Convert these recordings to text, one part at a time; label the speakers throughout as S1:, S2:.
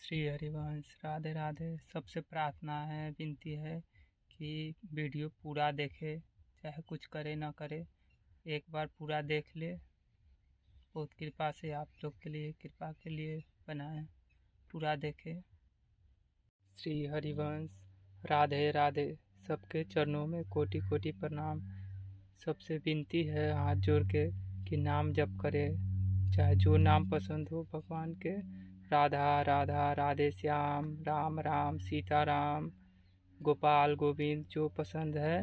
S1: श्री हरिवंश राधे राधे। सबसे प्रार्थना है, विनती है कि वीडियो पूरा देखे, चाहे कुछ करे ना करे, एक बार पूरा देख ले। बहुत कृपा से आप लोग के लिए, कृपा के लिए बनाए, पूरा देखे। श्री हरिवंश राधे राधे। सबके चरणों में कोटि कोटि प्रणाम। सबसे विनती है हाथ जोड़ के कि नाम जप करे, चाहे जो नाम पसंद हो भगवान के। राधा राधा, राधे श्याम, राम राम, सीता राम, गोपाल गोविंद, जो पसंद है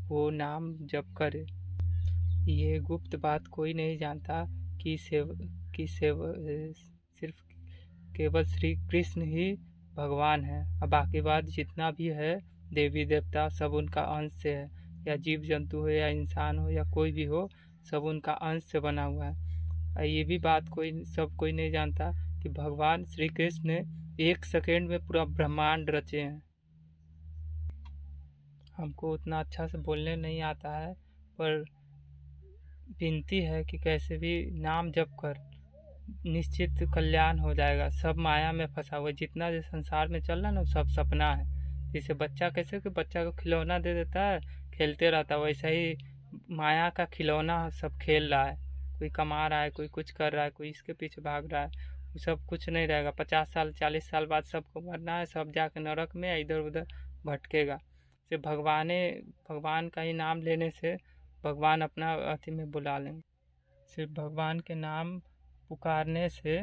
S1: वो नाम जप करे। ये गुप्त बात कोई नहीं जानता कि सिर्फ केवल श्री कृष्ण ही भगवान है, और बाकी बात जितना भी है देवी देवता सब उनका अंश से है, या जीव जंतु हो या इंसान हो या कोई भी हो, सब उनका अंश से बना हुआ है। और ये भी बात कोई नहीं जानता कि भगवान श्री कृष्ण ने 1 सेकेंड में पूरा ब्रह्मांड रचे हैं। हमको उतना अच्छा से बोलने नहीं आता है, पर विनती है कि कैसे भी नाम जप कर, निश्चित कल्याण हो जाएगा। सब माया में फंसा हुआ, जितना जो संसार में चल रहा है ना, सब सपना है। जैसे बच्चा कैसे कि बच्चा को खिलौना दे देता है, खेलते रहता है, वैसा ही माया का खिलौना सब खेल रहा है। कोई कमा रहा है, कोई कुछ कर रहा है, कोई इसके पीछे भाग रहा है, वो सब कुछ नहीं रहेगा। 50 साल 40 साल बाद सबको मरना है, सब जाके नरक में इधर उधर भटकेगा। सिर्फ भगवान का ही नाम लेने से भगवान अपना अति में बुला लेंगे। सिर्फ भगवान के नाम पुकारने से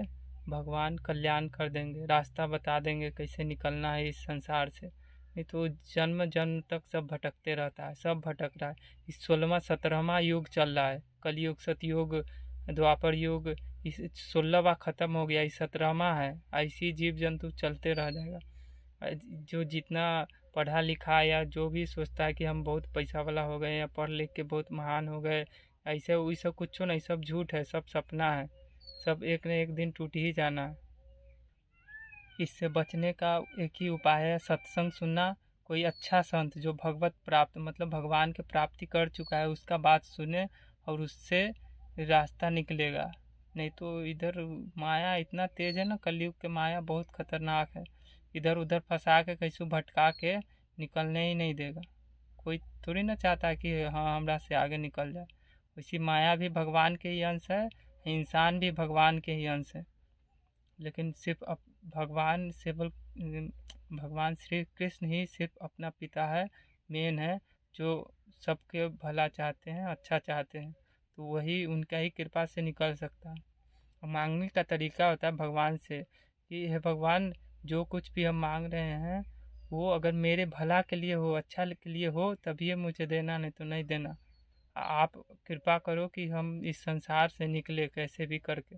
S1: भगवान कल्याण कर देंगे, रास्ता बता देंगे कैसे निकलना है इस संसार से। नहीं तो जन्म जन्म तक सब भटकते रहता है, सब भटक रहा है। इस 16वां 17वां युग चल रहा है, कलयुग सतयुग द्वापर युग, इस 16वां खत्म हो गया, इस 17वां है। ऐसी जीव जंतु चलते रह जाएगा। जो जितना पढ़ा लिखा या जो भी सोचता है कि हम बहुत पैसा वाला हो गए या पढ़ लिख के बहुत महान हो गए, ऐसे वैसा कुछ नहीं, सब झूठ है, सब सपना है, सब एक न एक दिन टूट ही जाना है। इससे बचने का एक ही उपाय है, सत्संग सुनना। कोई अच्छा संत जो भगवत प्राप्त मतलब भगवान के प्राप्ति कर चुका है उसका बात सुने और उससे रास्ता निकलेगा। नहीं तो इधर माया इतना तेज है ना, कलयुग के माया बहुत खतरनाक है। इधर उधर फंसा के कैसे भटका के निकलने ही नहीं देगा। कोई थोड़ी ना चाहता है कि हाँ हमरा से आगे निकल जाए। वैसी माया भी भगवान के ही अंश है, इंसान भी भगवान के ही अंश है। लेकिन सिर्फ भगवान श्री कृष्ण ही सिर्फ अपना पिता है, मेन है, जो सबके भला चाहते हैं, अच्छा चाहते हैं। तो वही उनका ही कृपा से निकल सकता है। और मांगने का तरीका होता है भगवान से कि हे भगवान, जो कुछ भी हम मांग रहे हैं वो अगर मेरे भला के लिए हो, अच्छा के लिए हो, तभी मुझे देना, नहीं तो नहीं देना। आप कृपा करो कि हम इस संसार से निकले कैसे भी करके।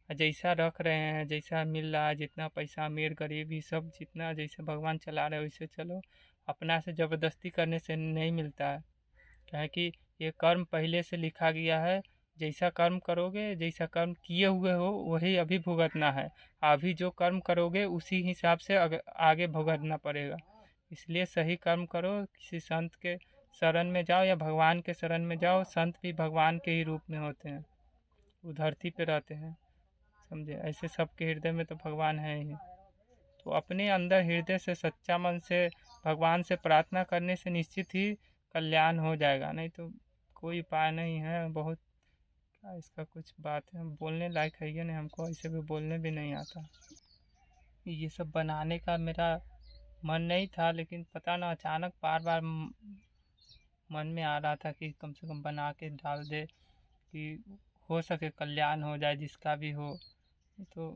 S1: जैसा रख रहे हैं, जैसा मिल रहा है, जितना पैसा अमीर गरीब ये सब जितना जैसे भगवान चला रहे हैं वैसे चलो। अपना से ज़बरदस्ती करने से नहीं मिलता है, क्या है कि ये कर्म पहले से लिखा गया है। जैसा कर्म करोगे, जैसा कर्म किए हुए हो वही अभी भुगतना है। अभी जो कर्म करोगे उसी हिसाब से आगे भुगतना पड़ेगा। इसलिए सही कर्म करो, किसी संत के शरण में जाओ या भगवान के शरण में जाओ। संत भी भगवान के ही रूप में होते हैं, वो धरती पे रहते हैं, समझे। ऐसे सबके हृदय में तो भगवान है ही। तो अपने अंदर हृदय से सच्चा मन से भगवान से प्रार्थना करने से निश्चित ही कल्याण हो जाएगा। नहीं तो कोई उपाय नहीं है। बहुत क्या इसका कुछ बात है, बोलने लायक है ये नहीं, हमको ऐसे भी बोलने भी नहीं आता। ये सब बनाने का मेरा मन नहीं था, लेकिन पता ना अचानक बार बार मन में आ रहा था कि कम से कम बना के डाल दे कि हो सके कल्याण हो जाए जिसका भी हो। तो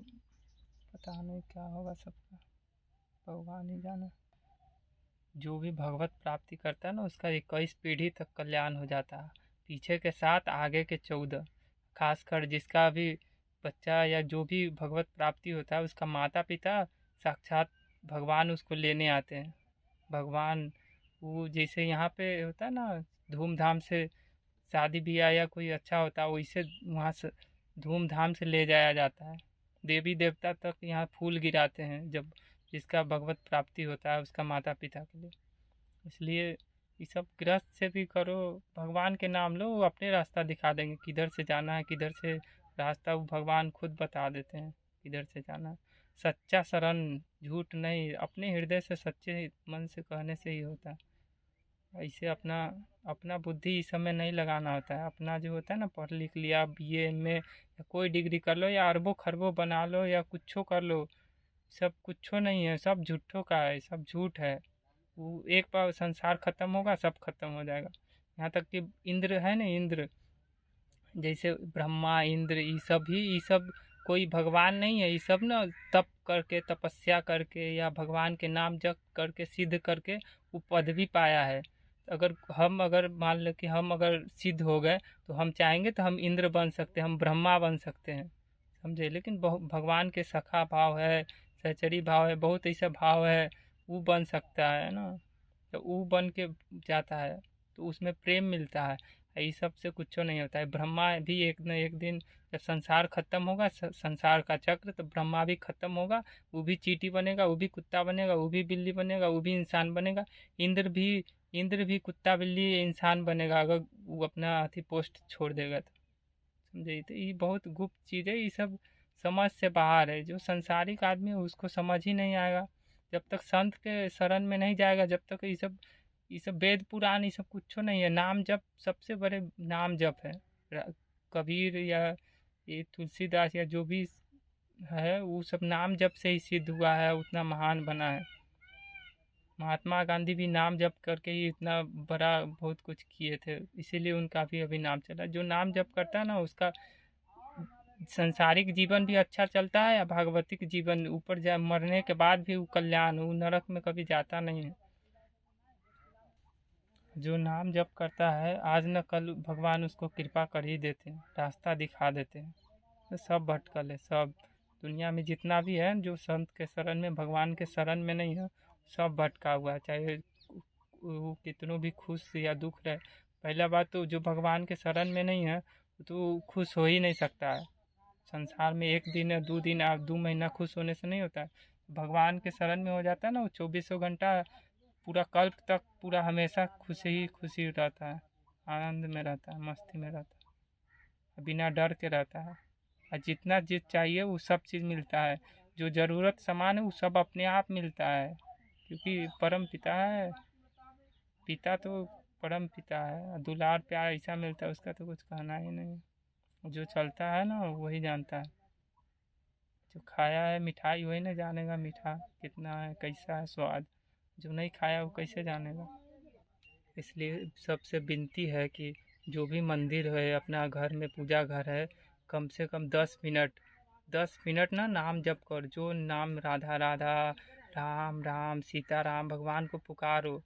S1: पता नहीं क्या होगा सबका, भगवान ही जाने। जो भी भगवत प्राप्ति करता है ना उसका 21 पीढ़ी तक कल्याण हो जाता है, पीछे के 7 आगे के 14। खासकर जिसका भी बच्चा या जो भी भगवत प्राप्ति होता है उसका माता पिता साक्षात भगवान उसको लेने आते हैं। भगवान वो जैसे यहाँ पे होता है ना धूमधाम से शादी ब्याह या कोई अच्छा होता है, वैसे वहाँ से धूमधाम से ले जाया जाता है। देवी देवता तक यहाँ फूल गिराते हैं जब जिसका भगवत प्राप्ति होता है उसका माता पिता के लिए। इसलिए ये सब गृहस्थ से भी करो, भगवान के नाम लो, वो अपने रास्ता दिखा देंगे किधर से जाना है, किधर से रास्ता वो भगवान खुद बता देते हैं किधर से जाना है। सच्चा शरण झूठ नहीं, अपने हृदय से सच्चे मन से कहने से ही होता है। ऐसे अपना अपना बुद्धि इस समय नहीं लगाना होता है। अपना जो होता है ना, पढ़ लिख लिया, बीए में या कोई डिग्री कर लो या अरबों खरबों बना लो या कुछो कर लो, सब कुछो नहीं है, सब झूठों का है, सब झूठ है। वो एक बार संसार खत्म होगा, सब खत्म हो जाएगा। यहाँ तक कि इंद्र है ना, इंद्र जैसे ब्रह्मा इंद्र, ये सब कोई भगवान नहीं है। ये सब ना तप करके, तपस्या करके या भगवान के नाम जप करके, सिद्ध करके वो पदवी पाया है। अगर मान लो कि हम अगर सिद्ध हो गए तो हम चाहेंगे तो हम इंद्र बन सकते हैं, हम ब्रह्मा बन सकते हैं, समझे। लेकिन भगवान के सखा भाव है, सहचरी भाव है, बहुत ऐसा भाव है, वो बन सकता है ना। तो वो बन के जाता है तो उसमें प्रेम मिलता है। ये सब से कुछ नहीं होता है। ब्रह्मा भी एक न एक दिन जब संसार खत्म होगा, संसार का चक्र, तो ब्रह्मा भी खत्म होगा। वो भी चींटी बनेगा, वो भी कुत्ता बनेगा, वो भी बिल्ली बनेगा, वो भी इंसान बनेगा। इंद्र भी इंद्र भी कुत्ता बिल्ली इंसान बनेगा, अगर वो अपना अथी पोस्ट छोड़ देगा तो, समझे। तो ये बहुत गुप्त चीज़ है, ये सब समझ से बाहर है। जो संसारिक आदमी है उसको समझ ही नहीं आएगा। जब तक संत के शरण में नहीं जाएगा, जब तक ये सब वेद पुराण ये सब कुछ नहीं है। नाम जप सबसे बड़े नाम जप है। कबीर या ये तुलसीदास या जो भी है, वो सब नाम जप से ही सिद्ध हुआ है, उतना महान बना है। महात्मा गांधी भी नाम जप करके ही इतना बड़ा बहुत कुछ किए थे, इसीलिए उनका भी अभी नाम चला। जो नाम जप करता है ना, उसका संसारिक जीवन भी अच्छा चलता है, या भागवतिक जीवन, ऊपर जा मरने के बाद भी वो कल्याण, वो नरक में कभी जाता नहीं है। जो नाम जप करता है, आज न कल भगवान उसको कृपा कर ही देते हैं, रास्ता दिखा देते हैं। तो सब भटकल है, सब दुनिया में जितना भी है जो संत के शरण में, भगवान के शरण में नहीं है, सब भटका हुआ है। चाहे वो कितनों भी खुश या दुख रहे। पहला बात तो जो भगवान के शरण में नहीं है तो खुश हो ही नहीं सकता है। संसार में एक दिन या 2 दिन या 2 महीना खुश होने से नहीं होता है। भगवान के शरण में हो जाता है ना, वो 2400 घंटा पूरा कल्प तक पूरा हमेशा खुशी ही खुशी रहता है, आनंद में रहता है, मस्ती में रहता है, बिना डर के रहता है। और जितना चीज़ चाहिए वो सब चीज़ मिलता है। जो ज़रूरत सामान है वो सब अपने आप मिलता है, क्योंकि परम पिता है। पिता तो परम पिता है, दुलार प्यार ऐसा मिलता है, उसका तो कुछ कहना ही नहीं। जो चलता है ना वही जानता है। जो खाया है मिठाई वही ना जानेगा मीठा कितना है, कैसा है स्वाद। जो नहीं खाया वो कैसे जानेगा। इसलिए सबसे विनती है कि जो भी मंदिर है, अपना घर में पूजा घर है, कम से कम 10 मिनट ना नाम जप कर। जो नाम राधा राधा, राम राम, सीता राम, भगवान को पुकारो,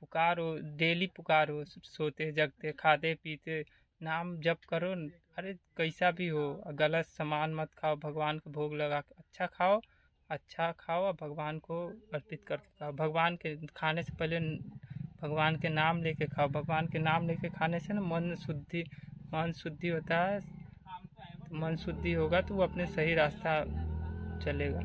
S1: पुकारो, डेली पुकारो, सोते जगते खाते पीते नाम जप करो। अरे कैसा भी हो, गलत सामान मत खाओ, भगवान को भोग लगा के अच्छा खाओ और भगवान को अर्पित करके खाओ। भगवान के खाने से पहले भगवान के नाम लेके खाओ। भगवान के नाम लेके खाने से ना मन शुद्धि होता है। तो मन शुद्धि होगा तो वो अपने सही रास्ता चलेगा।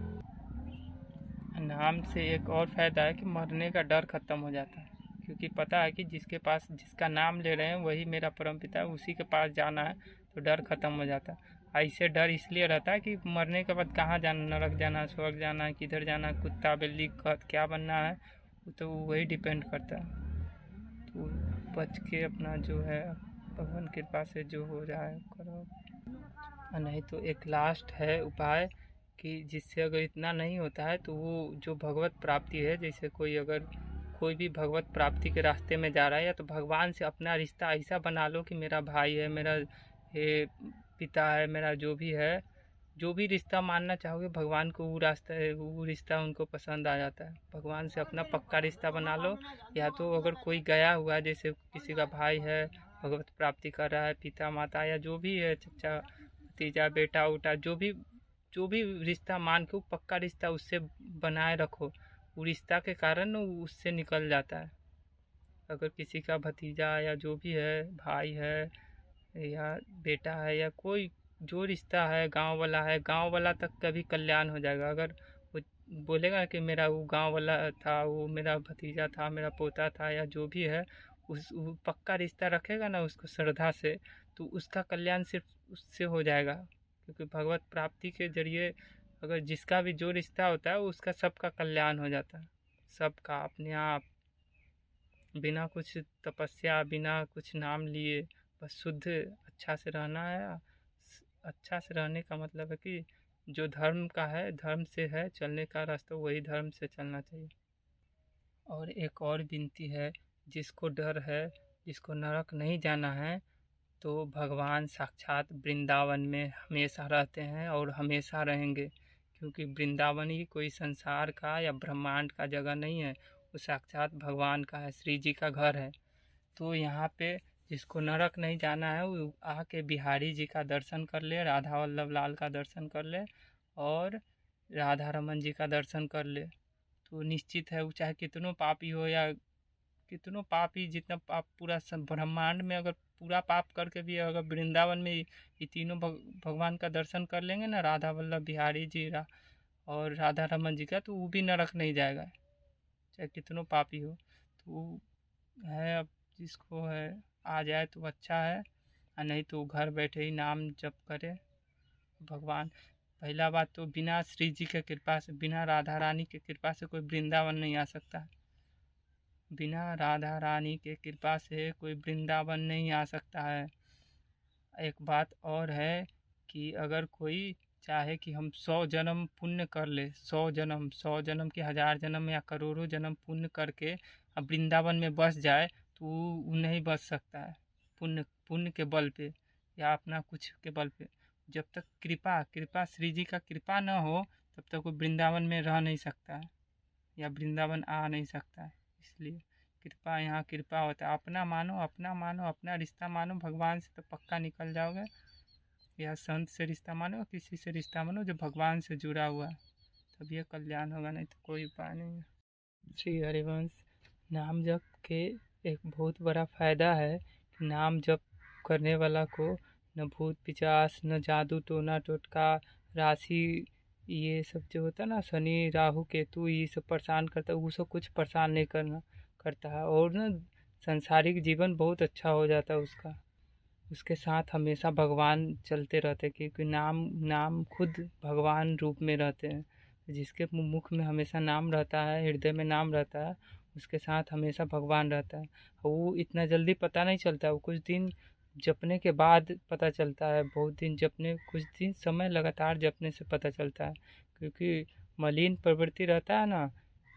S1: नाम से एक और फ़ायदा है कि मरने का डर ख़त्म हो जाता है, क्योंकि पता है कि जिसका नाम ले रहे हैं वही मेरा परम पिता है, उसी के पास जाना है, तो डर ख़त्म हो जाता है। ऐसे डर इसलिए रहता है कि मरने के बाद कहाँ जाना, नरक जाना, स्वर्ग जाना, किधर जाना, कुत्ता बिल्ली क्या बनना है, वो तो वही डिपेंड करता है। तो बच के अपना जो है भगवान कृपा से जो हो रहा है करो। नहीं तो एक लास्ट है उपाय कि जिससे अगर इतना नहीं होता है तो वो जो भगवत प्राप्ति है, जैसे कोई भी भगवत प्राप्ति के रास्ते में जा रहा है, या तो भगवान से अपना रिश्ता ऐसा बना लो कि मेरा भाई है, मेरा ये पिता है, मेरा जो भी रिश्ता मानना चाहोगे भगवान को, वो रिश्ता उनको पसंद आ जाता है। भगवान से अपना पक्का रिश्ता बना लो। या तो अगर कोई गया हुआ है, जैसे किसी का भाई है भगवत प्राप्ति कर रहा है, पिता माता या जो भी है, चचा भतीजा बेटा उटा, जो भी रिश्ता मान के, वो पक्का रिश्ता उससे बनाए रखो। वो रिश्ता के कारण वो उससे निकल जाता है। अगर किसी का भतीजा या जो भी है, भाई है या बेटा है या कोई जो रिश्ता है, गांव वाला तक का भी कल्याण हो जाएगा। अगर वो बोलेगा कि मेरा वो गांव वाला था, वो मेरा भतीजा था, मेरा पोता था, या जो भी है, वो पक्का रिश्ता रखेगा ना उसको श्रद्धा से, तो उसका कल्याण सिर्फ उससे हो जाएगा। क्योंकि भगवत प्राप्ति के जरिए अगर जिसका भी जो रिश्ता होता है उसका सबका कल्याण हो जाता है, सबका अपने आप, बिना कुछ तपस्या, बिना कुछ नाम लिए, बस शुद्ध अच्छा से रहना है। अच्छा से रहने का मतलब है कि जो धर्म का है, धर्म से है चलने का रास्ता, वही धर्म से चलना चाहिए। और एक और विनती है, जिसको डर है, जिसको नरक नहीं जाना है, तो भगवान साक्षात वृंदावन में हमेशा रहते हैं और हमेशा रहेंगे, क्योंकि वृंदावन ही कोई संसार का या ब्रह्मांड का जगह नहीं है, वो साक्षात भगवान का है, श्री जी का घर है। तो यहाँ पे जिसको नरक नहीं जाना है वो आके बिहारी जी का दर्शन कर ले, राधा वल्लभ लाल का दर्शन कर ले और राधा रमन जी का दर्शन कर ले, तो निश्चित है वो चाहे कितनों पापी हो या कितनों पापी, जितना पाप पूरा ब्रह्मांड में अगर पूरा पाप करके भी अगर वृंदावन में ये तीनों भगवान का दर्शन कर लेंगे ना, राधा वल्लभ बिहारी जी और राधा रमन जी का, तो वो भी नरक नहीं जाएगा, चाहे कितनों पापी हो। तो है, अब जिसको है आ जाए तो अच्छा है, और नहीं तो घर बैठे ही नाम जप करे भगवान। पहला बात तो बिना श्री जी के कृपा से, बिना राधा रानी के कृपा से कोई वृंदावन नहीं आ सकता, बिना राधा रानी के कृपा से कोई वृंदावन नहीं आ सकता है। एक बात और है कि अगर कोई चाहे कि हम 100 जन्म पुण्य कर ले, 100 जन्म के 1000 जन्म या करोड़ों जन्म पुण्य करके अब वृंदावन में बस जाए, तो वो नहीं बच सकता है पुण्य के बल पे या अपना कुछ के बल पे। जब तक कृपा श्री जी का कृपा न हो, तब तक वो वृंदावन में रह नहीं सकता है या वृंदावन आ नहीं सकता है। इसलिए कृपा, यहाँ कृपा होता है, अपना मानो, अपना रिश्ता मानो भगवान से, तो पक्का निकल जाओगे। या संत से रिश्ता मानो, किसी से रिश्ता मानो जो भगवान से जुड़ा हुआ है, तब ये कल्याण होगा, नहीं तो कोई उपाय नहीं है। श्री हरिवंश। नाम जप के एक बहुत बड़ा फायदा है कि नाम जप करने वाला को न भूत पिशाच, न जादू टोना टोटका, राशि, ये सब जो होता है ना, शनि राहु केतु, ये सब परेशान करता है, वो सब कुछ परेशान नहीं करता है, और ना सांसारिक जीवन बहुत अच्छा हो जाता है उसका। उसके साथ हमेशा भगवान चलते रहते हैं, क्योंकि नाम खुद भगवान रूप में रहते हैं। जिसके मुख में हमेशा नाम रहता है, हृदय में नाम रहता है, उसके साथ हमेशा भगवान रहता है। वो इतना जल्दी पता नहीं चलता, वो कुछ दिन जपने के बाद पता चलता है, बहुत दिन जपने, कुछ दिन समय लगातार जपने से पता चलता है, क्योंकि मलिन प्रवृत्ति रहता है ना,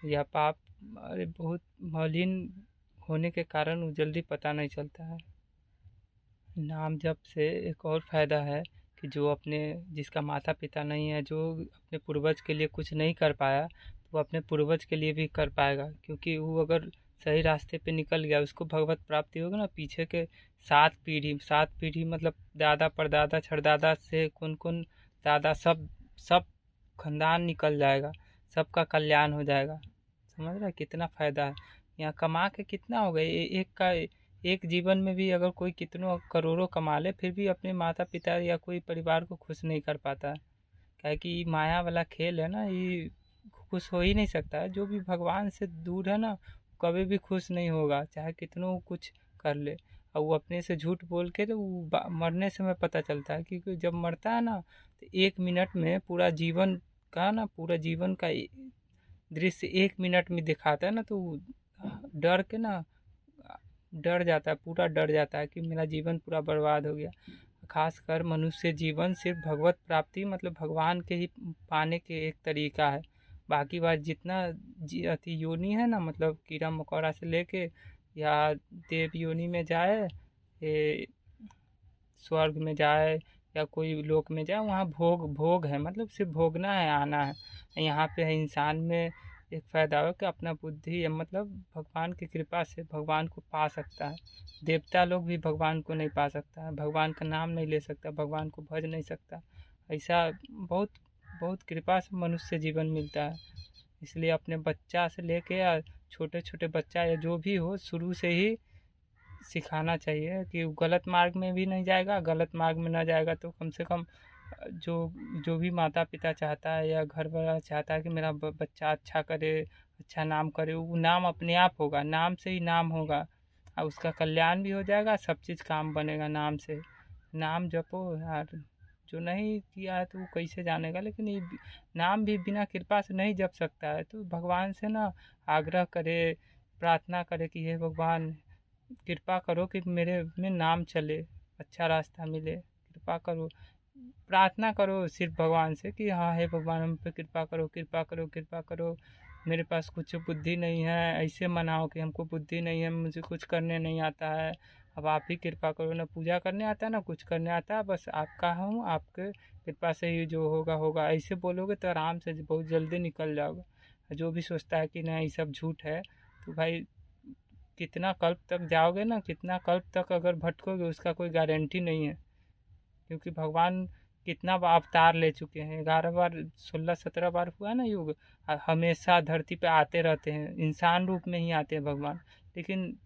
S1: या पाप, अरे बहुत मलिन होने के कारण वो जल्दी पता नहीं चलता है। नाम जप से एक और फ़ायदा है कि जो अपने, जिसका माता पिता नहीं है, जो अपने पूर्वज के लिए कुछ नहीं कर पाया, तो वो अपने पूर्वज के लिए भी कर पाएगा, क्योंकि वो अगर सही रास्ते पे निकल गया, उसको भगवत प्राप्ति होगी ना। पीछे के 7 पीढ़ी मतलब दादा परदादा छड़दादा से कौन दादा, सब खानदान निकल जाएगा, सबका कल्याण हो जाएगा। समझ रहे कितना फ़ायदा है। यहाँ कमा के कितना हो गया, एक जीवन में भी अगर कोई कितनों करोड़ों कमा ले, फिर भी अपने माता पिता या कोई परिवार को खुश नहीं कर पाता है। क्या है कि माया वाला खेल है ना, ये खुश हो ही नहीं सकता है। जो भी भगवान से दूर है ना, कभी भी खुश नहीं होगा, चाहे कितनों कुछ कर ले। और वो अपने से झूठ बोल के, तो वो मरने समय पता चलता है, क्योंकि जब मरता है ना, तो 1 मिनट में पूरा जीवन का दृश्य 1 मिनट में दिखाता है ना, तो डर के ना, डर जाता है, पूरा डर जाता है कि मेरा जीवन पूरा बर्बाद हो गया। खासकर मनुष्य जीवन सिर्फ भगवत प्राप्ति, मतलब भगवान के ही पाने के एक तरीका है। बाकी बात जितना अति योनि है ना, मतलब कीड़ा मकोड़ा से लेके या देव योनि में जाए, ये स्वर्ग में जाए या कोई लोक में जाए, वहाँ भोग है, मतलब सिर्फ भोगना है, आना है। यहाँ पे है इंसान में एक फ़ायदा हो कि अपना बुद्धि, मतलब भगवान की कृपा से भगवान को पा सकता है। देवता लोग भी भगवान को नहीं पा सकता है, भगवान का नाम नहीं ले सकता, भगवान को भज नहीं सकता। ऐसा बहुत बहुत कृपा से मनुष्य जीवन मिलता है। इसलिए अपने बच्चा से लेके या छोटे छोटे बच्चा या जो भी हो, शुरू से ही सिखाना चाहिए कि गलत मार्ग में भी नहीं जाएगा। गलत मार्ग में ना जाएगा तो कम से कम जो जो भी माता पिता चाहता है या घर वाला चाहता है कि मेरा बच्चा अच्छा करे, अच्छा नाम करे, वो नाम अपने आप होगा, नाम से ही नाम होगा, और उसका कल्याण भी हो जाएगा, सब चीज़ काम बनेगा नाम से। नाम जपो यार, जो नहीं किया है तो वो कैसे जानेगा। लेकिन ये नाम भी बिना कृपा से नहीं जप सकता है। तो भगवान से ना आग्रह करे, प्रार्थना करे कि हे भगवान कृपा करो कि मेरे में नाम चले, अच्छा रास्ता मिले, कृपा करो। प्रार्थना करो सिर्फ भगवान से कि हाँ हे भगवान हम पे कृपा करो, कृपा करो, कृपा करो, मेरे पास कुछ बुद्धि नहीं है। ऐसे मनाओ कि हमको बुद्धि नहीं है, मुझे कुछ करने नहीं आता है, अब आप ही कृपा करो। ना पूजा करने आता है ना कुछ करने आता है, बस आपका हूँ, आपके कृपा से ही जो होगा होगा। ऐसे बोलोगे तो आराम से बहुत जल्दी निकल जाओगे। जो भी सोचता है कि नहीं ये सब झूठ है, तो भाई कितना कल्प तक जाओगे ना, कितना कल्प तक अगर भटकोगे उसका कोई गारंटी नहीं है। क्योंकि भगवान कितना अवतार ले चुके हैं, 11 बार 16 17 बार हुआ ना युग। हमेशा धरती पे आते रहते हैं, इंसान रूप में ही आते हैं भगवान। लेकिन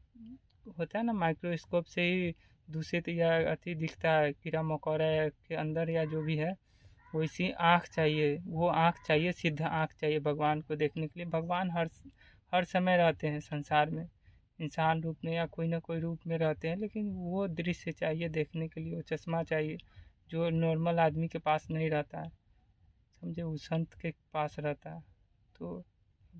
S1: होता है ना माइक्रोस्कोप से ही दूषित या अति दिखता है, कीड़ा मकोड़ा के अंदर या जो भी है। वैसी आँख चाहिए, वो आँख चाहिए, सिद्ध आँख चाहिए भगवान को देखने के लिए। भगवान हर समय रहते हैं संसार में, इंसान रूप में या कोई ना कोई रूप में रहते हैं। लेकिन वो दृश्य चाहिए देखने के लिए, वो चश्मा चाहिए जो नॉर्मल आदमी के पास नहीं रहता है, समझे, उस संत के पास रहता है। तो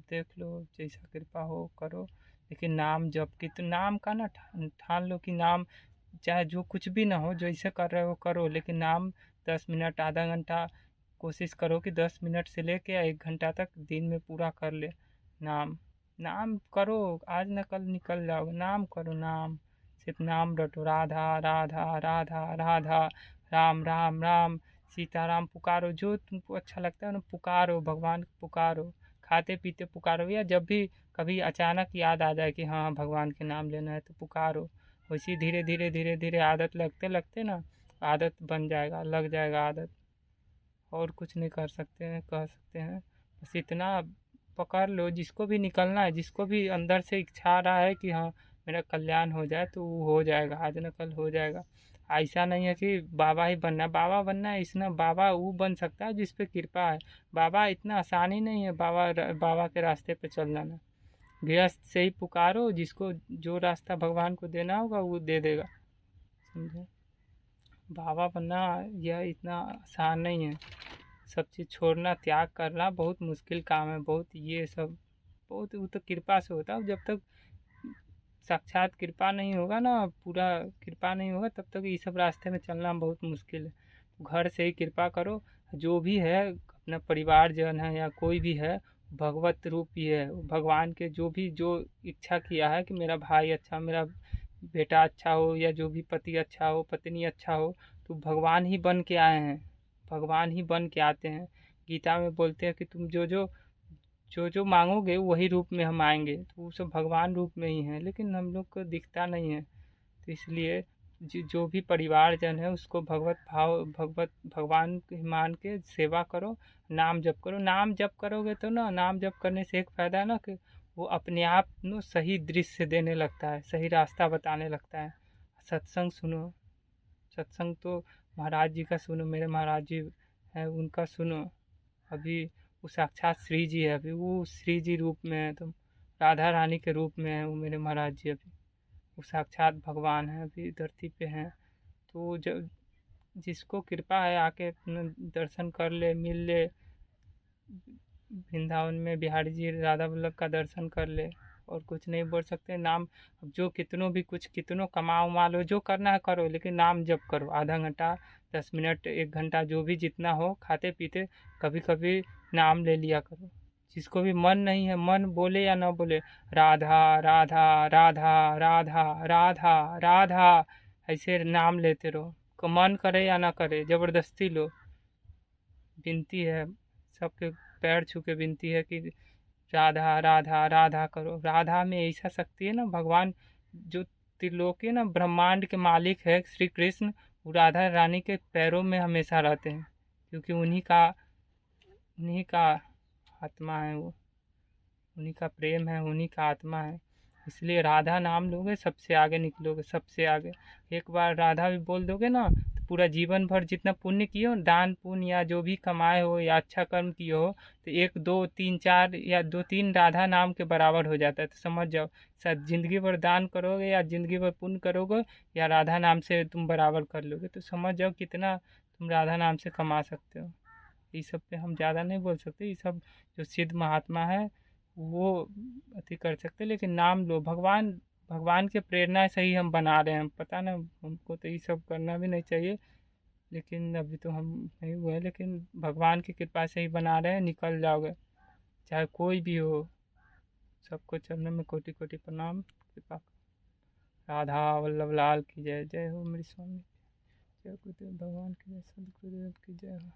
S1: देख लो जैसा कृपा हो करो। लेकिन नाम जप की तो नाम का ना ठान लो कि नाम चाहे जो कुछ भी ना हो, जैसे कर रहे हो करो, लेकिन नाम 10 मिनट आधा घंटा कोशिश करो कि 10 मिनट से लेके 1 घंटा तक दिन में पूरा कर ले। नाम नाम करो, आज न कल निकल जाओगे। नाम करो, नाम सिर्फ नाम रटो, राधा राधा राधा राधा, राम राम राम, सीताराम पुकारो, जो तुमको अच्छा लगता है ना पुकारो, भगवान को पुकारो, खाते पीते पुकारो, या जब भी कभी अचानक याद आ जाए कि हाँ भगवान के नाम लेना है तो पुकारो। वैसे धीरे धीरे धीरे धीरे आदत लगते लगते ना आदत बन जाएगा, लग जाएगा आदत। और कुछ नहीं कर सकते हैं, कह सकते हैं बस इतना पकड़ लो। जिसको भी निकलना है, जिसको भी अंदर से इच्छा रहा है कि हाँ मेरा कल्याण हो जाए, तो वो हो जाएगा, आज न कल हो जाएगा। ऐसा नहीं है कि बाबा ही बनना है, बाबा बनना है इसमें बाबा वो बन सकता है जिस पे कृपा है। बाबा इतना आसानी नहीं है बाबा के रास्ते पे चलना ना। गृहस्थ से ही पुकारो, जिसको जो रास्ता भगवान को देना होगा वो दे देगा, समझे। बाबा बनना यह इतना आसान नहीं है। सब चीज़ छोड़ना, त्याग करना बहुत मुश्किल काम है। बहुत ये सब बहुत वो तो कृपा से होता है। जब तक साक्षात कृपा नहीं होगा ना, पूरा कृपा नहीं होगा, तब तक ये सब रास्ते में चलना बहुत मुश्किल है। तो घर से ही कृपा करो। जो भी है अपना परिवारजन है या कोई भी है, भगवत रूप ही है। भगवान के जो भी जो इच्छा किया है कि मेरा भाई अच्छा, मेरा बेटा अच्छा हो, या जो भी पति अच्छा हो, पत्नी अच्छा हो, तो भगवान ही बन के आए हैं, भगवान ही बन के आते हैं। गीता में बोलते हैं कि तुम जो जो मांगोगे वही रूप में हम आएंगे, तो वो सब भगवान रूप में ही है। लेकिन हम लोग को दिखता नहीं है। तो इसलिए जो भी परिवारजन है उसको भगवत भगवान के मान के सेवा करो, नाम जप करो। नाम जप करोगे तो ना, नाम जप करने से एक फ़ायदा है ना कि वो अपने आप नो सही दृश्य देने लगता है, सही रास्ता बताने लगता है। सत्संग सुनो, सत्संग तो महाराज जी का सुनो, मेरे महाराज जी हैं उनका सुनो। अभी वो साक्षात श्री जी है, अभी वो श्री जी रूप में है, तो राधा रानी के रूप में है वो मेरे महाराज जी। अभी वो साक्षात भगवान है, अभी धरती पे हैं। तो जब जिसको कृपा है आके अपना दर्शन कर ले, मिल ले। वृंदावन में बिहारी जी राधा वल्लभ का दर्शन कर ले। और कुछ नहीं बोल सकते। नाम अब जो कितनों भी कुछ कितनों कमाओ उमा लो, जो करना है करो, लेकिन नाम जप करो। आधा घंटा 10 मिनट 1 घंटा जो भी जितना हो, खाते पीते कभी कभी नाम ले लिया करो। जिसको भी मन नहीं है, मन बोले या ना बोले, राधा राधा राधा राधा राधा राधा ऐसे नाम लेते रहो। मन करे या ना करे, ज़बरदस्ती लो। विनती है सबके पैर छू के विनती है कि राधा राधा राधा करो। राधा में ऐसा शक्ति है ना, भगवान जो त्रिलोकी ना ब्रह्मांड के मालिक है श्री कृष्ण, वो राधा रानी के पैरों में हमेशा रहते हैं। क्योंकि उन्हीं का आत्मा है वो, उन्हीं का प्रेम है, उन्हीं का आत्मा है। इसलिए राधा नाम लोगे सबसे आगे निकलोगे, सबसे आगे। एक बार राधा भी बोल दोगे ना, तो पूरा जीवन भर जितना पुण्य किए हो, दान पुण्य या जो भी कमाए हो या अच्छा कर्म किए हो, तो 1 2 3 4 या 2 3 राधा नाम के बराबर हो जाता है। तो समझ जाओ, शायद जिंदगी भर दान करोगे या जिंदगी भर पुण्य करोगे, या राधा नाम से तुम बराबर कर लोगे, तो समझ जाओ कितना तुम राधा नाम से कमा सकते हो। ये सब पे हम ज़्यादा नहीं बोल सकते, ये सब जो सिद्ध महात्मा है वो अति कर सकते, लेकिन नाम लो, भगवान भगवान के प्रेरणा से ही हम बना रहे हैं, पता ना हमको तो ये सब करना भी नहीं चाहिए, लेकिन अभी तो हम नहीं हुए हैं, लेकिन भगवान की कृपा से ही बना रहे हैं, निकल जाओगे चाहे कोई भी हो। सबको चरणों में कोटि कोटि प्रणाम। कृपा राधा वल्लभ लाल की जय। जय हो मेरी स्वामी। जय गुरुदेव भगवान की जय, सदगुरुदेव की जय हो।